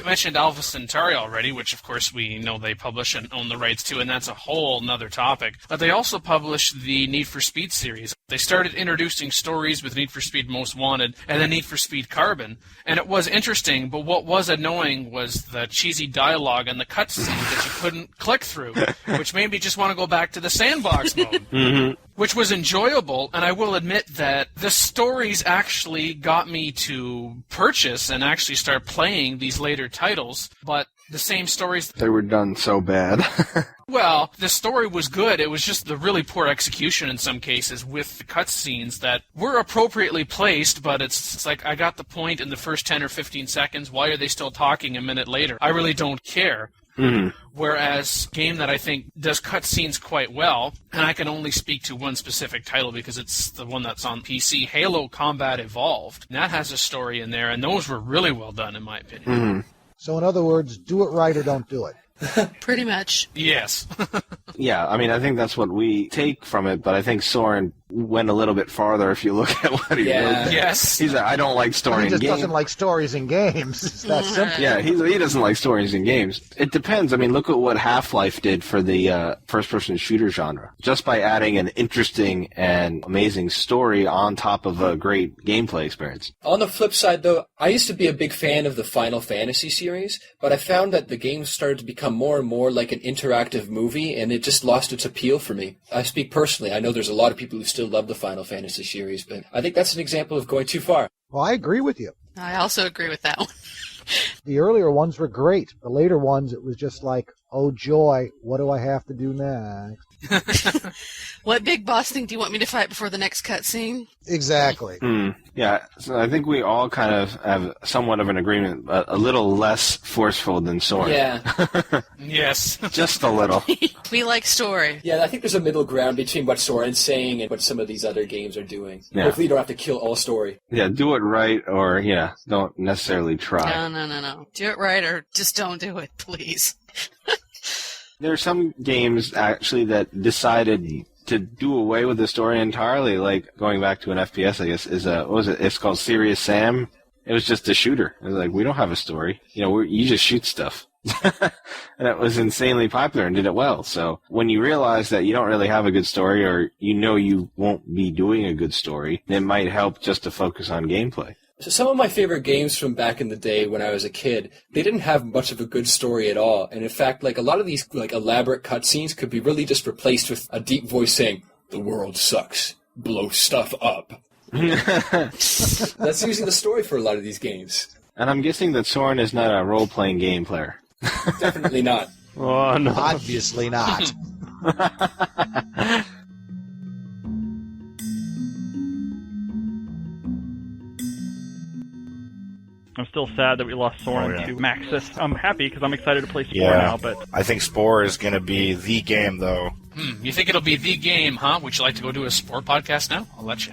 You mentioned Alpha Centauri already, which of course we know they publish and own the rights to, and that's a whole nother topic. But they also publish the Need for Speed series. They started introducing stories with Need for Speed Most Wanted and then Need for Speed Carbon, and it was interesting, but what was annoying was the cheesy dialogue and the cutscenes that you couldn't click through, which made me just want to go back to the sandbox mode. Mm-hmm. Which was enjoyable, and I will admit that the stories actually got me to purchase and actually start playing these later titles, but the same stories... They were done so bad. Well, the story was good. It was just the really poor execution in some cases with the cutscenes that were appropriately placed, but it's like I got the point in the first 10 or 15 seconds. Why are they still talking a minute later? I really don't care. Mm-hmm. Whereas a game that I think does cutscenes quite well, and I can only speak to one specific title because it's the one that's on PC, Halo Combat Evolved. And that has a story in there, and those were really well done in my opinion. Mm-hmm. So in other words, do it right or don't do it. Pretty much. Yes. Yeah, I mean, I think that's what we take from it, but I think Soren went a little bit farther if you look at what he wrote. Yes. He's like, I don't like story in games. He just doesn't like stories in games. It's that simple. Yeah, he doesn't like stories in games. It depends. I mean, look at what Half-Life did for the first-person shooter genre. Just by adding an interesting and amazing story on top of a great gameplay experience. On the flip side, though, I used to be a big fan of the Final Fantasy series, but I found that the game started to become more and more like an interactive movie, and it just lost its appeal for me. I speak personally. I know there's a lot of people who still love the Final Fantasy series, but I think that's an example of going too far. Well, I agree with you. I also agree with that one. The earlier ones were great. The later ones, it was just like, oh joy, what do I have to do next? What big boss thing do you want me to fight before the next cutscene? Exactly. Yeah, so I think we all kind of have somewhat of an agreement, but a little less forceful than Soren. Yeah. Yes. Just a little. We like story. Yeah, I think there's a middle ground between what Soren's saying and what some of these other games are doing. Yeah. Hopefully you don't have to kill all story. Yeah, do it right or, don't necessarily try. No. Do it right or just don't do it, please. There are some games, actually, that decided to do away with the story entirely, like going back to an FPS, I guess, what was it? It's called Serious Sam. It was just a shooter. It was like, we don't have a story. You just shoot stuff. And it was insanely popular and did it well. So when you realize that you don't really have a good story or you won't be doing a good story, it might help just to focus on gameplay. So some of my favorite games from back in the day when I was a kid, they didn't have much of a good story at all. And in fact, like a lot of these like elaborate cutscenes could be really just replaced with a deep voice saying, "The world sucks. Blow stuff up." That's usually the story for a lot of these games. And I'm guessing that Soren is not a role-playing game player. Definitely not. Oh, no. Obviously not. I'm still sad that we lost Soren to Maxis. I'm happy because I'm excited to play Spore now, but... I think Spore is going to be the game, though. You think it'll be the game, huh? Would you like to go do a Spore podcast now? I'll let you.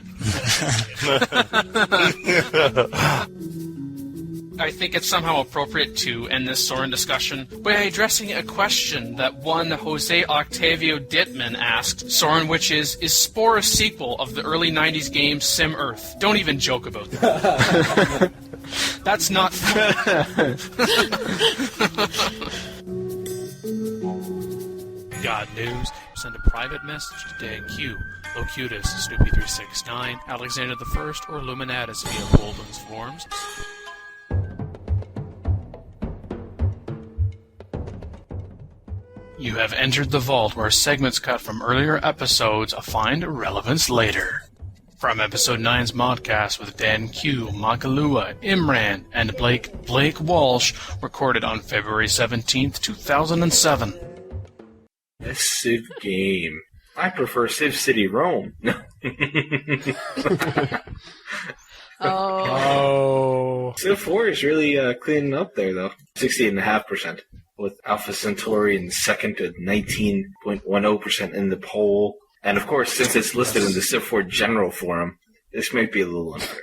I think it's somehow appropriate to end this Soren discussion by addressing a question that one Jose Octavio Dittman asked Soren, which is Spore a sequel of the early 90s game Sim Earth? Don't even joke about that. That's not fun. Got news? Send a private message to DanQ, Locutus, Snoopy369, Alexander I, or Luminatus via Bolden's forums. You have entered the vault where segments cut from earlier episodes find relevance later. From Episode 9's Modcast with DanQ, Makaluha, Imran, and Blake Walsh, recorded on February 17th, 2007. Best Civ game. I prefer Civ City Rome. Oh. Civ 4 is really cleaning up there, though. 68.5%, with Alpha Centauri in second at 19.10% in the poll. And of course, since it's listed in the Civ 4 General Forum, this might be a little unfair.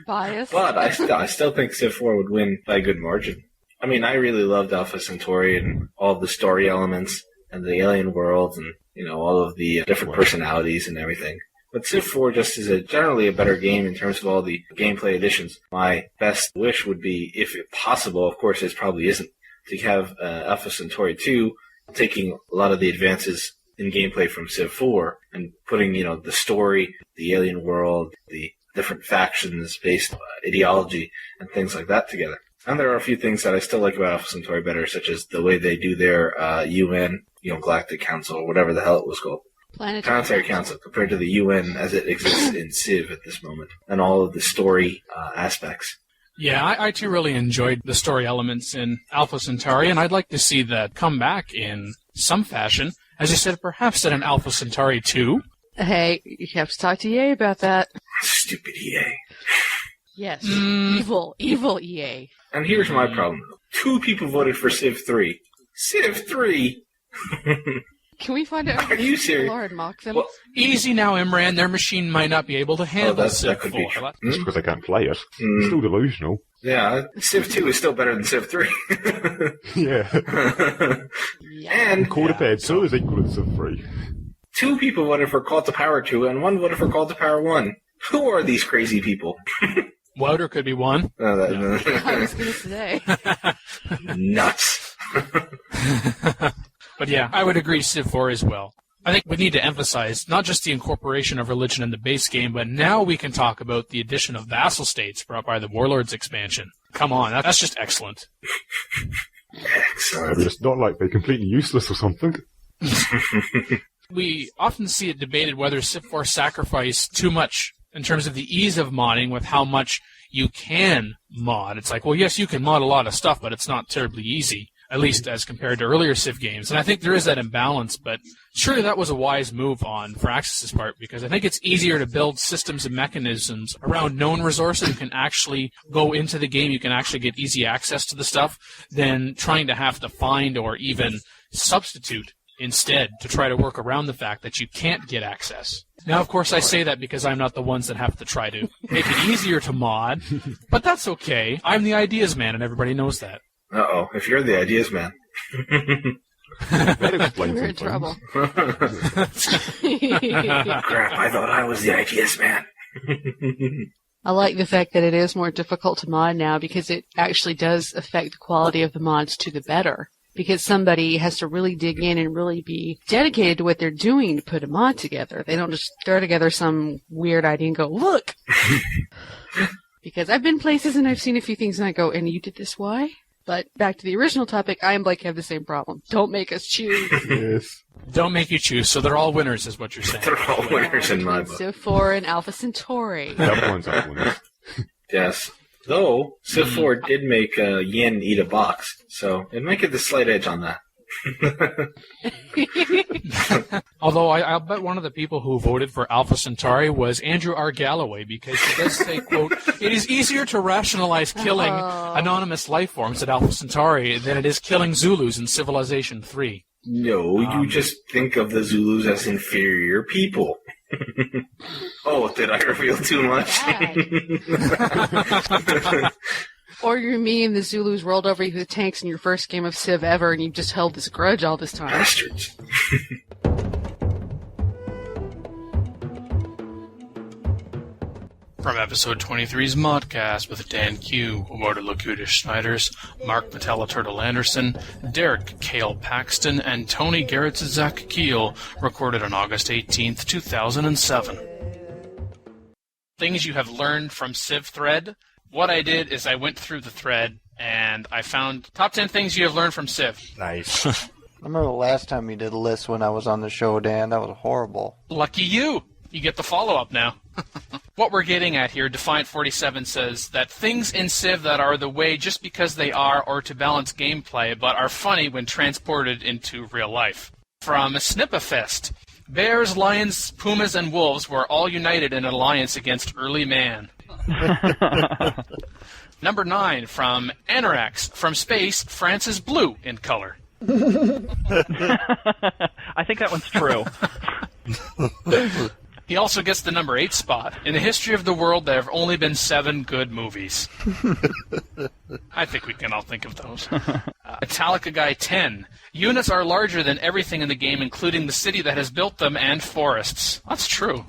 Bias. But I still think Civ 4 would win by a good margin. I mean, I really loved Alpha Centauri and all of the story elements and the alien worlds and, all of the different personalities and everything. But Civ 4 just is generally a better game in terms of all the gameplay additions. My best wish would be, if possible, of course it probably isn't, to have Alpha Centauri 2 taking a lot of the advances in gameplay from Civ 4 and putting, the story, the alien world, the different factions-based ideology and things like that together. And there are a few things that I still like about Alpha Centauri better, such as the way they do their UN, Galactic Council, or whatever the hell it was called. Planetary Council, compared to the UN as it exists in Civ at this moment, and all of the story aspects. Yeah, I too really enjoyed the story elements in Alpha Centauri, and I'd like to see that come back in some fashion. As you said, perhaps in an Alpha Centauri 2. Hey, you have to talk to EA about that. Stupid EA. Yes, evil EA. And here's my problem. 2 people voted for Civ 3. Civ 3? Can we find out? Are you serious? Lord, mock them. Well, easy now, Imran. Their machine might not be able to handle Civ that could 4. Be true. That's because they can't play it. It's still delusional. Yeah, Civ 2 is still better than Civ 3. Yeah. And Call to Power 2 is equal to Civ 3. 2 people voted for Call to Power 2, and 1 voted for Call to Power 1. Who are these crazy people? Wouter could be one. I was going to say. Nuts. But yeah, I would agree Civ 4 as well. I think we need to emphasize not just the incorporation of religion in the base game, but now we can talk about the addition of vassal states brought by the Warlords expansion. Come on, that's just excellent. Excellent. It's not like they're completely useless or something. We often see it debated whether Civ 4 sacrificed too much in terms of the ease of modding with how much you can mod. It's like, well, yes, you can mod a lot of stuff, but it's not terribly easy, at least as compared to earlier Civ games. And I think there is that imbalance, but surely that was a wise move on Firaxis' part, because I think it's easier to build systems and mechanisms around known resources. You can actually go into the game, you can actually get easy access to the stuff, than trying to have to find or even substitute instead to try to work around the fact that you can't get access. Now, of course, I say that because I'm not the ones that have to try to make it easier to mod, but that's okay. I'm the ideas man, and everybody knows that. Uh-oh, if you're the ideas man. That explains We're in something. trouble. Crap, I thought I was the ideas man. I like the fact that it is more difficult to mod now because it actually does affect the quality of the mods to the better. Because somebody has to really dig in and really be dedicated to what they're doing to put a mod together. They don't just throw together some weird idea and go, look! Because I've been places and I've seen a few things and I go, and you did this, why? But back to the original topic, I and Blake have the same problem. Don't make us choose. Yes. Don't make you choose, so they're all winners, is what you're saying. They're all winners in my book. Civ 4 and Alpha Centauri. Everyone's up winners. Yes. Though, Civ 4 did make Yin eat a box, so it might get the slight edge on that. Although I'll bet one of the people who voted for Alpha Centauri was Andrew R. Galloway, because he does say, quote, it is easier to rationalize killing anonymous life forms at Alpha Centauri than it is killing Zulus in Civilization 3. No, you just think of the Zulus as inferior people. Oh, did I reveal too much? Or you're me and the Zulus rolled over you with tanks in your first game of Civ ever, and you just held this grudge all this time. Bastards. From episode 23's Modcast with DanQ, Walter Lacuta Schneiders, Mark Patella Turtle Anderson, Derek Cale Paxton, and Tony Garrett Zach Keel, recorded on August 18th, 2007. Things you have learned from Civ thread. What I did is I went through the thread and I found top 10 things you have learned from Civ. Nice. I remember the last time you did a list when I was on the show, Dan. That was horrible. Lucky you! You get the follow-up now. What we're getting at here, Defiant47 says that things in Civ that are the way just because they are or to balance gameplay, but are funny when transported into real life. From Snipafest, bears, lions, pumas, and wolves were all united in an alliance against early man. Number 9, from Anorax, from space, France is blue in color. I think that one's true. He also gets the number 8 spot. In the history of the world, there have only been 7 good movies. I think we can all think of those. Metallica Guy 10. Units are larger than everything in the game, including the city that has built them and forests. That's true.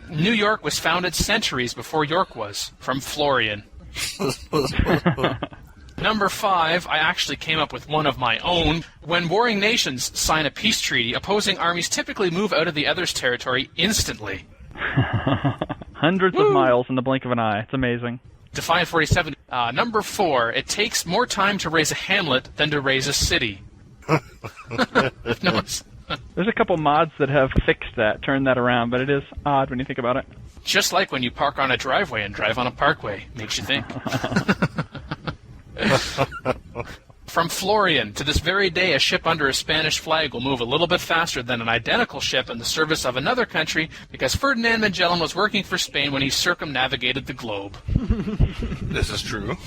New York was founded centuries before York was. From Florian. Number 5, I actually came up with one of my own. When warring nations sign a peace treaty, opposing armies typically move out of the other's territory instantly. Hundreds of miles in the blink of an eye. It's amazing. Defiant47. Number 4, it takes more time to raise a hamlet than to raise a city. There's a couple mods that have fixed that, turned that around, but it is odd when you think about it. Just like when you park on a driveway and drive on a parkway. Makes you think. From Florian, to this very day, a ship under a Spanish flag will move a little bit faster than an identical ship in the service of another country because Ferdinand Magellan was working for Spain when he circumnavigated the globe. This is true.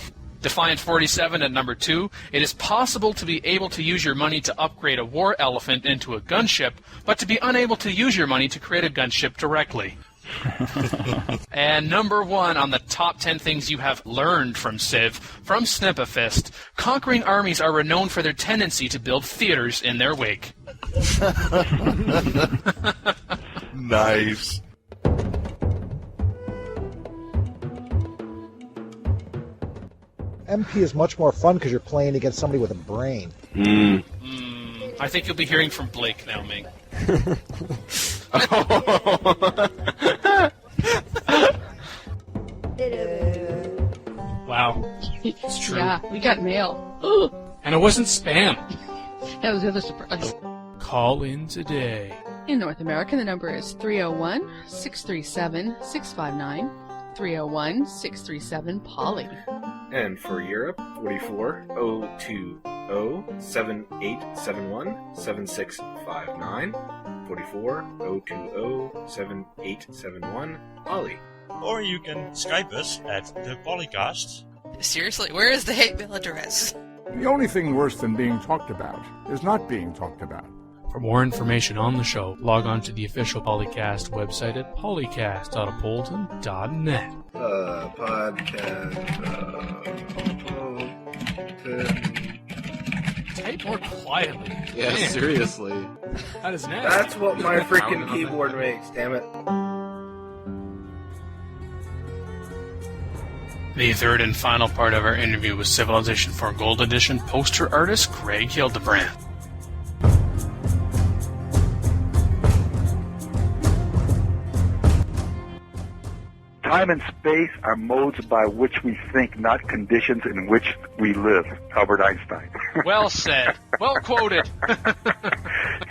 Defiant47 at number 2, it is possible to be able to use your money to upgrade a war elephant into a gunship, but to be unable to use your money to create a gunship directly. And number 1 on the top 10 things you have learned from Civ, from Snipafist, conquering armies are renowned for their tendency to build theaters in their wake. Nice. MP is much more fun because you're playing against somebody with a brain. I think you'll be hearing from Blake now, Ming. Wow. It's true. Yeah, we got mail. And it wasn't spam. That was the other surprise. Call in today. In North America, the number is 301-637-659, 301-637-POLY. And for Europe, 44-020-7871-7659, 44-020-7871, Poly. Or you can Skype us at the PolyCast. Seriously, where is the hate mail address? The only thing worse than being talked about is not being talked about. For more information on the show, log on to the official PolyCast website at polycast.appleton.net. Type more quietly. Yeah, Man. seriously. That is nasty. That's what my freaking keyboard makes, damn it. The third and final part of our interview with Civilization 4 Gold Edition poster artist Greg Hildebrandt. Time and space are modes by which we think, not conditions in which we live. Albert Einstein. Well said. Well quoted.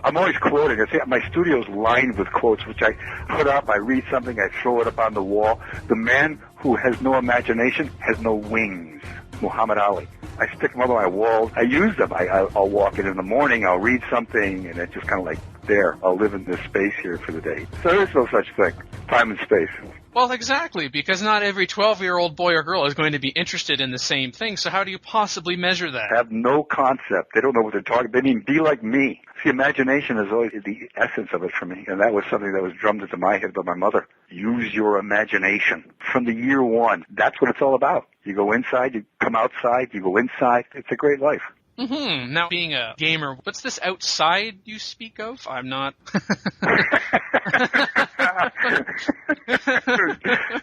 I'm always quoting. I say my studio's lined with quotes, which I put up. I read something, I throw it up on the wall. The man who has no imagination has no wings. Muhammad Ali. I stick them up on my walls. I use them. I'll walk in the morning, I'll read something, and it's just kind of like, there, I'll live in this space here for the day. So there's no such thing. Time and space. Well, exactly, because not every 12-year-old boy or girl is going to be interested in the same thing, so how do you possibly measure that? Have no concept. They don't know what they're talking. They mean be like me. See, imagination is always the essence of it for me, and that was something that was drummed into my head by my mother. Use your imagination. From the year one, that's what it's all about. You go inside, you come outside, you go inside. It's a great life. Mm-hmm. Now, being a gamer, what's this outside you speak of? I'm not...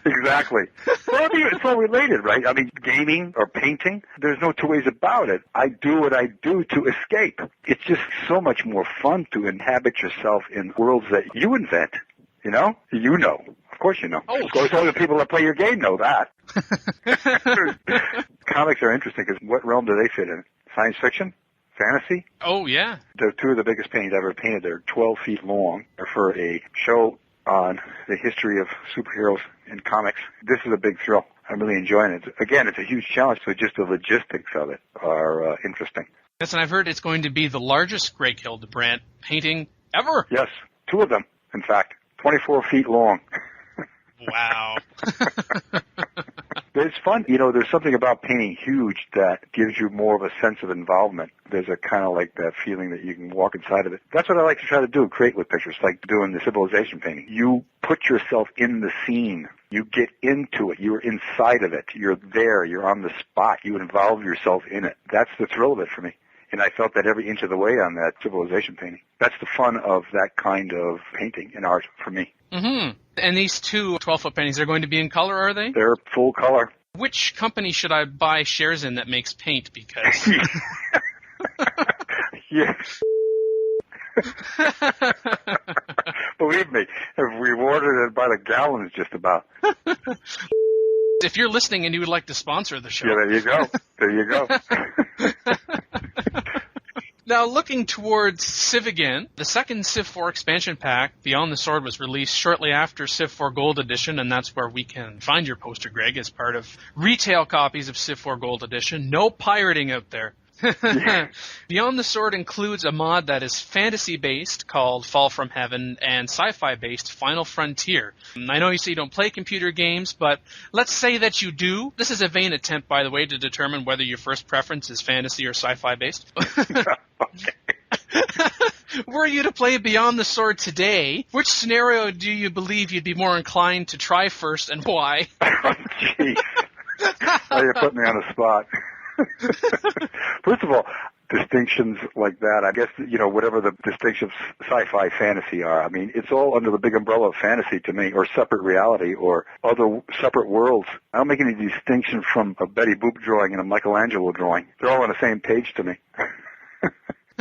Exactly. Well, it's all related, right? I mean, gaming or painting, there's no two ways about it. I do what I do to escape. It's just so much more fun to inhabit yourself in worlds that you invent. You know? You know. Of course you know. Oh. Of course all the people that play your game know that. Comics are interesting because what realm do they fit in? Science fiction? Fantasy? Oh, yeah. They're two of the biggest paintings I've ever painted. They're 12 feet long. They're for a show on the history of superheroes in comics. This is a big thrill. I'm really enjoying it. Again, it's a huge challenge, so just the logistics of it are interesting. Yes, and I've heard it's going to be the largest Greg Hildebrandt painting ever. Yes, two of them, in fact. 24 feet long. Wow. It's fun. You know, there's something about painting huge that gives you more of a sense of involvement. There's a kind of like that feeling that you can walk inside of it. That's what I like to try to do, create with pictures, like doing the civilization painting. You put yourself in the scene. You get into it. You're inside of it. You're there. You're on the spot. You involve yourself in it. That's the thrill of it for me. And I felt that every inch of the way on that civilization painting. That's the fun of that kind of painting and art for me. Mm-hmm. And these two 12-foot paintings are going to be in color, are they? They're full color. Which company should I buy shares in that makes paint? Because... Yes. Believe me, if we ordered it by the gallons just about. If you're listening and you would like to sponsor the show. Yeah, there you go. There you go. Now, looking towards Civ again, the second Civ 4 expansion pack, Beyond the Sword, was released shortly after Civ 4 Gold Edition, and that's where we can find your poster, Greg, as part of retail copies of Civ 4 Gold Edition. No pirating out there. Beyond the Sword includes a mod that is fantasy-based called Fall from Heaven and sci-fi-based Final Frontier. I know you say you don't play computer games, but let's say that you do. This is a vain attempt, by the way, to determine whether your first preference is fantasy or sci-fi-based. Were you to play Beyond the Sword today, which scenario do you believe you'd be more inclined to try first, and why? Oh, jeez. Oh, you put me on the spot. First of all, distinctions like that, I guess, you know, whatever the distinctions sci-fi fantasy are, I mean, it's all under the big umbrella of fantasy to me, or separate reality, or other separate worlds. I don't make any distinction from a Betty Boop drawing and a Michelangelo drawing. They're all on the same page to me.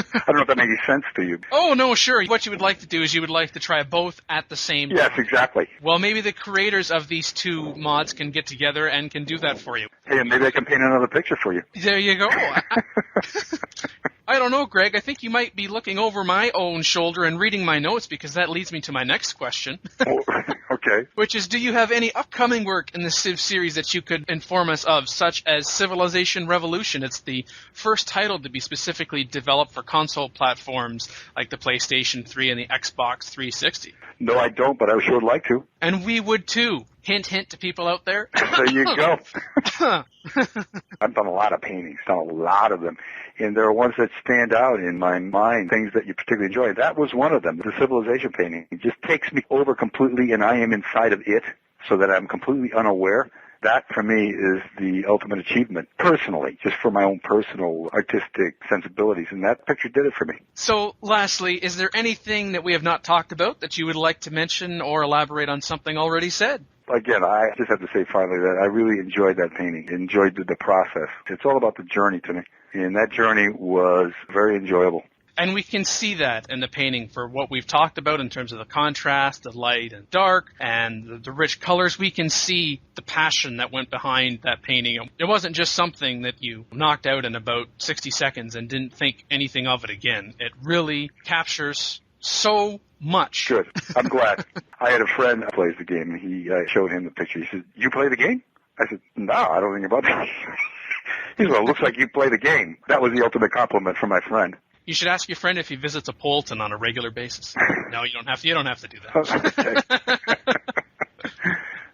I don't know if that makes any sense to you. Oh, no, sure. What you would like to do is you would like to try both at the same time. Yes, exactly. Well, maybe the creators of these two mods can get together and can do that for you. Hey, and maybe I can paint another picture for you. There you go. I don't know, Greg. I think you might be looking over my own shoulder and reading my notes, because that leads me to my next question. Oh, okay. Which is, do you have any upcoming work in the Civ series that you could inform us of, such as Civilization Revolution? It's the first title to be specifically developed for console platforms like the PlayStation 3 and the Xbox 360. No, I don't, but I sure would like to. And we would too. Hint, hint to people out there. There you go. I've done a lot of paintings, done a lot of them, and there are ones that stand out in my mind, things that you particularly enjoy. That was one of them, the civilization painting. It just takes me over completely, and I am inside of it, so that I'm completely unaware. That, for me, is the ultimate achievement, personally, just for my own personal artistic sensibilities, and that picture did it for me. So, lastly, is there anything that we have not talked about that you would like to mention or elaborate on something already said? Again, I just have to say finally that I really enjoyed that painting, enjoyed the process. It's all about the journey to me, and that journey was very enjoyable. And we can see that in the painting for what we've talked about in terms of the contrast, the light and dark, and the rich colors. We can see the passion that went behind that painting. It wasn't just something that you knocked out in about 60 seconds and didn't think anything of it again. It really captures so much. Good. I'm glad. I had a friend that plays the game, and he showed him the picture. He said, "You play the game?" I said, "No, I don't think about that." He said, "Well, it looks like you play the game." That was the ultimate compliment from my friend. You should ask your friend if he visits a Polton on a regular basis. No, you don't have to. You don't have to do that.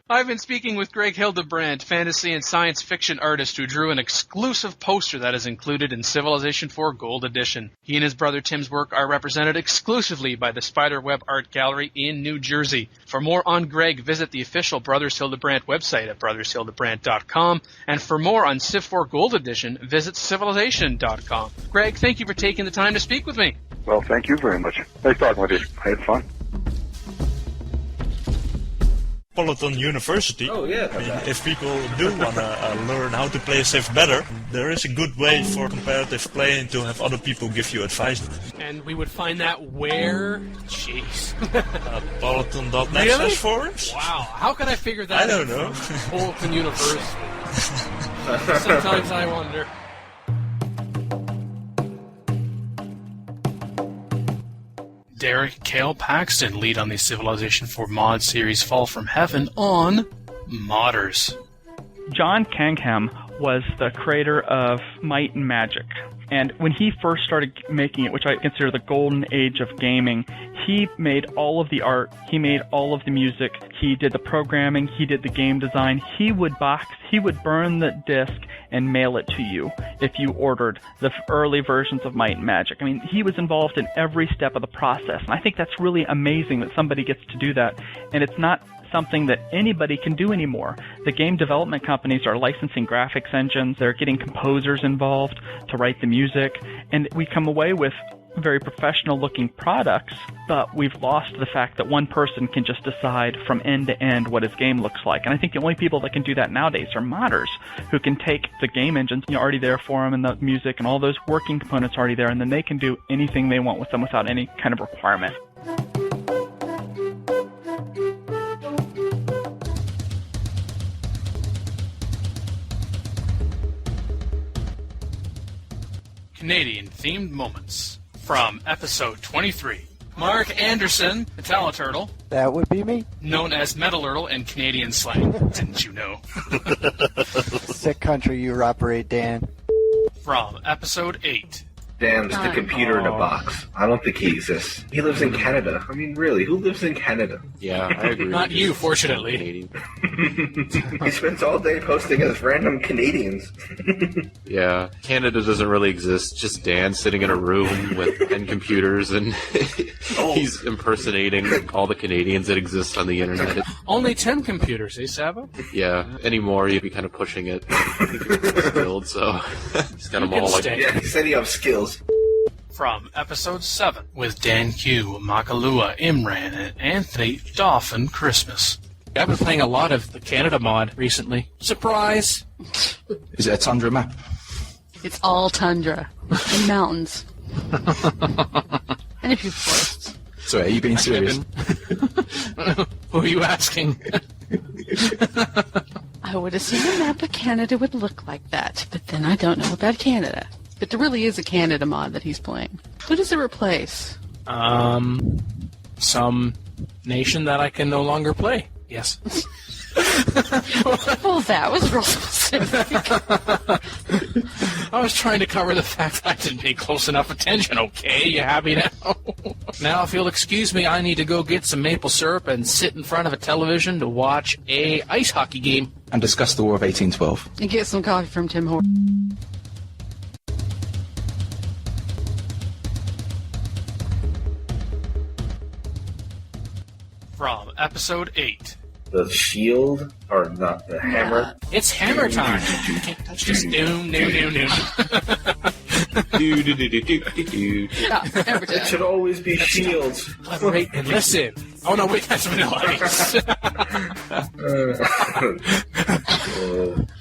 I've been speaking with Greg Hildebrandt, fantasy and science fiction artist who drew an exclusive poster that is included in Civilization 4 Gold Edition. He and his brother Tim's work are represented exclusively by the Spiderweb Art Gallery in New Jersey. For more on Greg, visit the official Brothers Hildebrandt website at brothershildebrandt.com, and for more on Civ 4 Gold Edition, visit civilization.com. Greg, thank you for taking the time to speak with me. Well, thank you very much. Nice talking with you. I had fun. Peloton University. Oh, yeah. I mean, if people do want to learn how to play Civ better, there is a good way for comparative playing to have other people give you advice. And we would find that where? Jeez. Peloton.net Really? forums? Wow. How could I figure that out? I don't know. Peloton University. Sometimes I wonder. Derek Cale Paxton lead on the Civilization 4 mod series Fall from Heaven on Modders. John Kangham was the creator of Might and Magic. And when he first started making it, which I consider the golden age of gaming, he made all of the art, he made all of the music, he did the programming, he did the game design. He would burn the disc and mail it to you if you ordered the early versions of Might and Magic. I mean, he was involved in every step of the process. And I think that's really amazing that somebody gets to do that. And it's not something that anybody can do anymore. The game development companies are licensing graphics engines, they're getting composers involved to write the music, and we come away with very professional looking products, but we've lost the fact that one person can just decide from end to end what his game looks like. And I think the only people that can do that nowadays are modders, who can take the game engines already there for them and the music and all those working components already there, and then they can do anything they want with them without any kind of requirement. Canadian-themed moments from episode 23. Mark Anderson, the Talaturtle. That would be me. Known as Metalurtle in Canadian slang. Didn't you know? Sick country you operate, Dan. From episode 8. Dan's the computer in a box. I don't think he exists. He lives in Canada. I mean, really, who lives in Canada? Yeah, I agree. Not you, fortunately. He spends all day posting as random Canadians. Yeah, Canada doesn't really exist. Just Dan sitting in a room with 10 computers, and he's impersonating all the Canadians that exist on the internet. Only 10 computers, eh, Sabo? Yeah, anymore you'd be kind of pushing it. I think it's skilled, so he's got them all like... Yeah, he said he has skills. From episode 7 with DanQ, Makaluha, Imran, and Anthony Dolphin Christmas. I've been playing a lot of the Canada mod recently. Surprise! Is it a tundra map? It's all tundra and mountains. And a few forests. So are you being serious? Who are you asking? I would assume a map of Canada would look like that, but then I don't know about Canada. But there really is a Canada mod that he's playing. Who does it replace? Some nation that I can no longer play. Yes. Well, that was real specific. I was trying to cover the fact that I didn't pay close enough attention, okay? You happy now? Now, if you'll excuse me, I need to go get some maple syrup and sit in front of a television to watch a ice hockey game. And discuss the War of 1812. And get some coffee from Tim Hortons. From episode 8. The shield, or not the hammer. It's hammer time. You can't touch this. Doom. It should always be shields. Collaborate and listen. Oh no, wait, that's Vanilla Ice.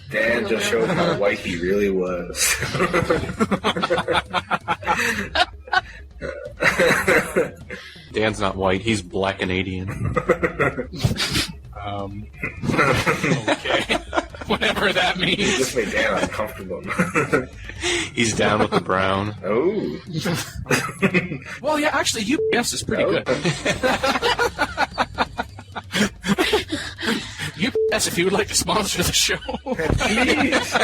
Dan just showed how white he really was. Dan's not white, he's black Canadian. Okay. Whatever that means. It just made Dan uncomfortable. He's down with the brown. Oh. Well, yeah, actually, UPS is pretty good. UPS, if you would like to sponsor the show. Please.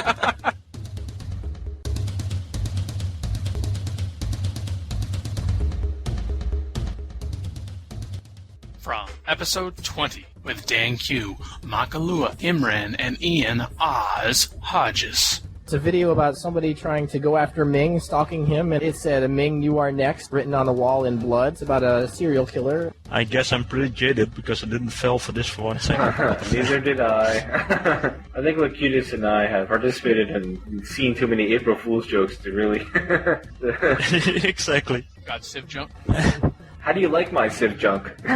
From episode 20. with DanQ, Makaluha, Imran, and Ian Oz Hodges. It's a video about somebody trying to go after Ming, stalking him, and it said, "Ming, you are next," written on the wall in blood. It's about a serial killer. I guess I'm pretty jaded because I didn't fall for this for 1 second. Neither did I. I think Locutus and I have participated in seen too many April Fool's jokes to really... Exactly. Got Civ jump? How do you like my Civ junk? Moving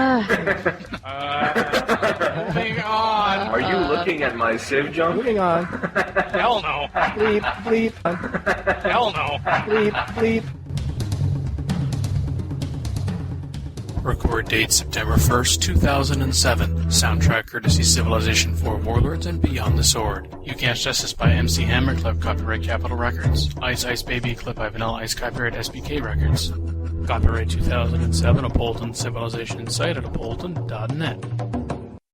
on. Are you looking at my Civ junk? Moving on. Hell no. Bleep, bleep. Hell no. Bleep, bleep. Record date September 1st, 2007. Soundtrack courtesy Civilization 4 Warlords and Beyond the Sword. You Can't Just This by MC Hammer, clip copyright Capitol Records. Ice Ice Baby, clip by Vanilla Ice, copyright SBK Records. Copyright 2007, Appleton Civilization site at appleton.net.